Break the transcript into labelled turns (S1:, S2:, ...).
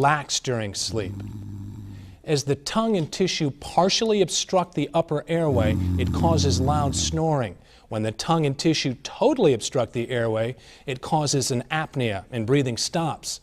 S1: relax during sleep. As the tongue and tissue partially obstruct the upper airway, it causes loud snoring. When the tongue and tissue totally obstruct the airway, it causes an apnea and breathing stops.